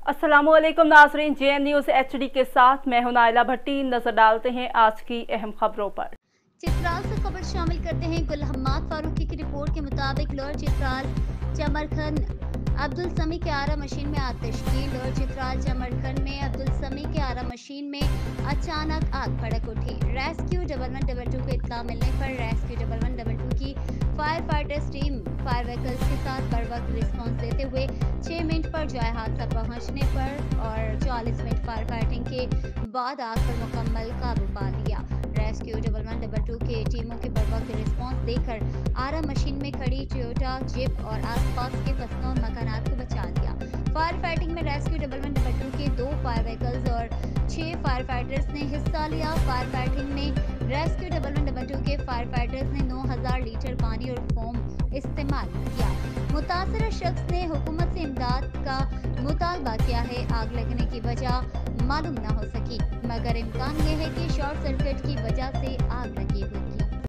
अस्सलामुअलैकुम नाज़रीन, JN news HD के साथ मैं हूं नाइला भट्टी। नजर डालते हैं आज की अहम खबरों पर। चित्राल से खबर शामिल करते हैं। गुल हम्माद फारूकी की रिपोर्ट के मुताबिक लोअर चित्राल चमरखंड अब्दुल समी के आरा मशीन में आतिशगी। लोअर चित्राल चमरखंड में अब्दुल समी के आरा मशीन में अचानक आग भड़क उठी। रेस्क्यू 1112 को इत्तला मिलने पर रेस्क्यू 1112 की fire fighters team fire vehicles के साथ बर वक्त रिस्पॉन्स देते हुए 6 मिनट पर जाए हादसा पहुंचने पर और 40 मिनट फायर फाइटिंग के बाद आग पर मुकम्मल काबू पा लिया। रेस्क्यू 1112 के टीमों के बर वक्त रिस्पॉन्स देकर आरा मशीन में खड़ी टोयोटा जिप और आसपास के फसलों और मकानात को बचा लिया। फायर फाइटिंग में रेस्क्यू 1112 के 2 फायर व्हीकल्स और 6 फायर फाइटर्स ने हिस्सा लिया। फायर फाइटिंग में रेस्क्यू 1112 के फायर फाइटर्स ने 9000 लीटर पानी और फोम इस्तेमाल किया। मुतासर शख्स ने हुकूमत से इमदाद का मुतालबा किया है। आग लगने की वजह मालूम न हो सकी, मगर इम्कान यह है कि शॉर्ट सर्किट की वजह से